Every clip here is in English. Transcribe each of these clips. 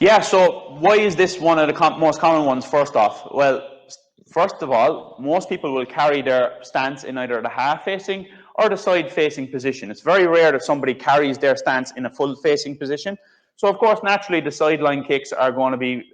Yeah, so why is this one of the most common ones first off? Well, first of all, most people will carry their stance in either the half-facing or the side-facing position. It's very rare that somebody carries their stance in a full-facing position. So, of course, naturally, the sideline kicks are going to be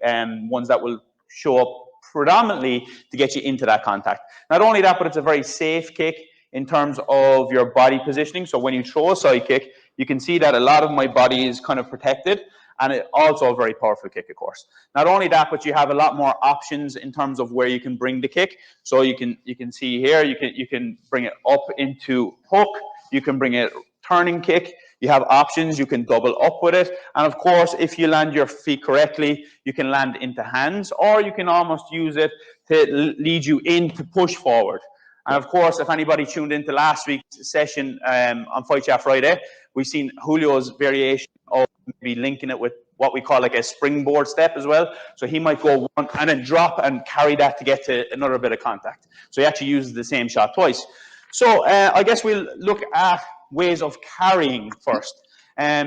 ones that will show up predominantly to get you into that contact. Not only that, but it's a very safe kick in terms of your body positioning. So when you throw a side kick, you can see that a lot of my body is kind of protected, and it's also a very powerful kick, of course. Not only that, but you have a lot more options in terms of where you can bring the kick. So you can see here, you can bring it up into hook, you can bring it turning kick. You have options, you can double up with it. And of course, if you land your feet correctly, you can land into hands, or you can almost use it to lead you in to push forward. And of course, if anybody tuned into last week's session on Fight Chat Friday, we've seen Julio's variation of maybe linking it with what we call like a springboard step as well. So he might go one and then drop and carry that to get to another bit of contact. So he actually uses the same shot twice. So I guess we'll look at ways of carrying first.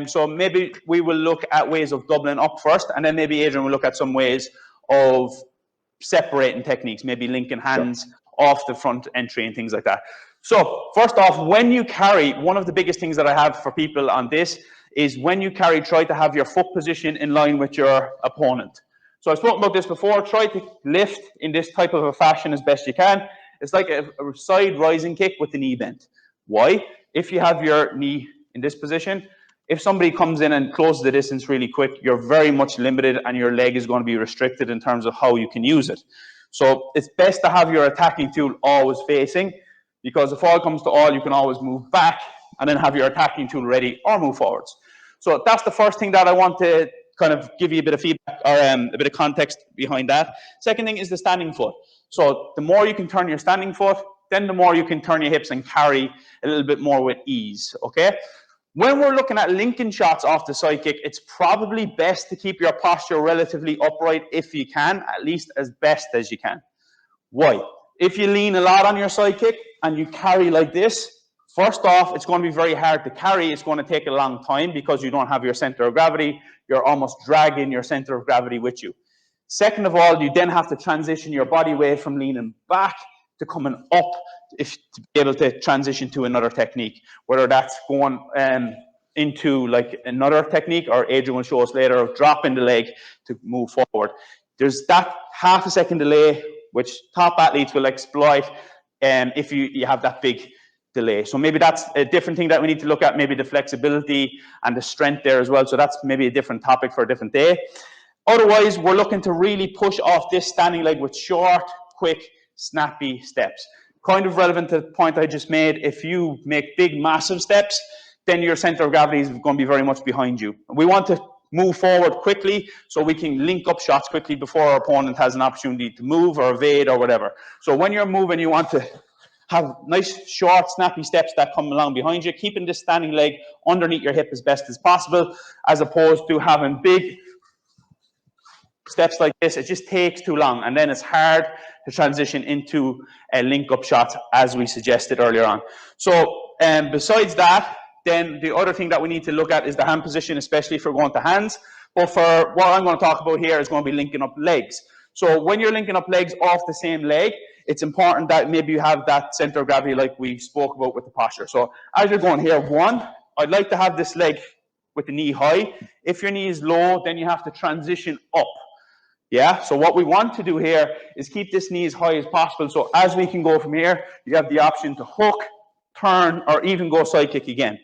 So maybe we will look at ways of doubling up first, and then maybe Adrian will look at some ways of separating techniques, maybe linking hands off the front entry and things like that. So first off, when you carry, one of the biggest things that I have for people on this is when you carry, try to have your foot position in line with your opponent. So I've spoken about this before. Try to lift in this type of a fashion as best you can. It's like a side rising kick with the knee bent. Why? If you have your knee in this position, if somebody comes in and closes the distance really quick, you're very much limited and your leg is going to be restricted in terms of how you can use it. So it's best to have your attacking tool always facing, because if all comes to all, you can always move back and then have your attacking tool ready or move forwards. So that's the first thing that I want to kind of give you a bit of feedback or a bit of context behind that. Second thing is the standing foot. So the more you can turn your standing foot, then the more you can turn your hips and carry a little bit more with ease, okay? When we're looking at linking shots off the side kick, it's probably best to keep your posture relatively upright if you can, at least as best as you can. Why? If you lean a lot on your side kick and you carry like this, first off, it's going to be very hard to carry. It's going to take a long time because you don't have your center of gravity. You're almost dragging your center of gravity with you. Second of all, you then have to transition your body weight from leaning back to coming up to be able to transition to another technique, whether that's going into like another technique, or Adrian will show us later, of dropping the leg to move forward. There's that half a second delay, which top athletes will exploit if you have that big delay. So maybe that's a different thing that we need to look at, maybe the flexibility and the strength there as well. So that's maybe a different topic for a different day. Otherwise, we're looking to really push off this standing leg with short, quick, snappy steps. Kind of relevant to the point I just made. If you make big, massive steps, then your center of gravity is going to be very much behind you. We want to move forward quickly so we can link up shots quickly before our opponent has an opportunity to move or evade or whatever. So when you're moving, you want to have nice, short, snappy steps that come along behind you, keeping this standing leg underneath your hip as best as possible, as opposed to having big steps like this. It just takes too long, and then it's hard to transition into a link-up shot, as we suggested earlier on. So besides that, then the other thing that we need to look at is the hand position, especially if we're going to hands. But for what I'm going to talk about here is going to be linking up legs. So when you're linking up legs off the same leg, it's important that maybe you have that center of gravity like we spoke about with the posture. So as you're going here, one, I'd like to have this leg with the knee high. If your knee is low, then you have to transition up. Yeah, so what we want to do here is keep this knee as high as possible. So as we can go from here, you have the option to hook, turn, or even go side kick again.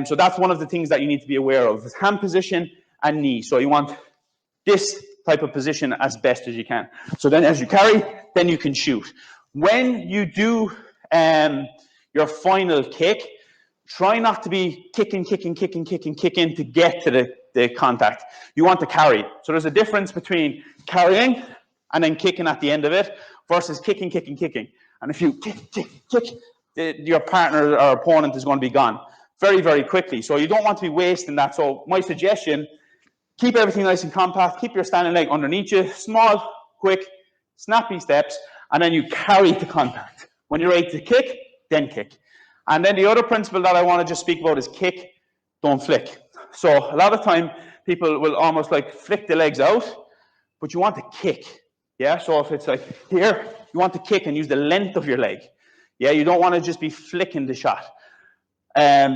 So that's one of the things that you need to be aware of, is hand position and knee. So you want this type of position as best as you can. So then as you carry, then you can shoot. When you do your final kick, try not to be kicking to get to the contact. You want to carry. So there's a difference between carrying and then kicking at the end of it versus kicking. And if you kick, your partner or opponent is going to be gone very, very quickly. So you don't want to be wasting that. So my suggestion, keep everything nice and compact, keep your standing leg underneath you, small, quick, snappy steps, and then you carry to contact. When you're ready to kick, then kick. And then the other principle that I want to just speak about is kick, don't flick. So a lot of time, people will almost like flick the legs out, but you want to kick. Yeah, so if it's like here, you want to kick and use the length of your leg. Yeah, you don't want to just be flicking the shot.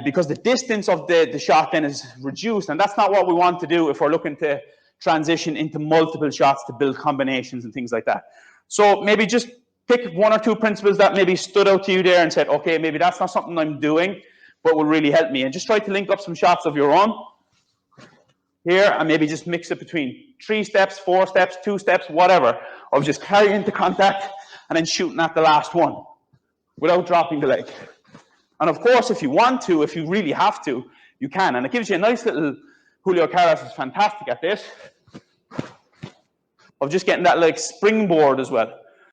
Because the distance of the shot then is reduced, and that's not what we want to do if we're looking to transition into multiple shots to build combinations and things like that. So maybe just pick one or two principles that maybe stood out to you there and said, okay, maybe that's not something I'm doing, but will really help me. And just try to link up some shots of your own here, and maybe just mix it between 3 steps, 4 steps, 2 steps, whatever, of just carrying into contact and then shooting at the last one without dropping the leg. And of course, if you want to, if you really have to, you can. And it gives you a nice little, Julio Carras is fantastic at this, of just getting that like springboard as well.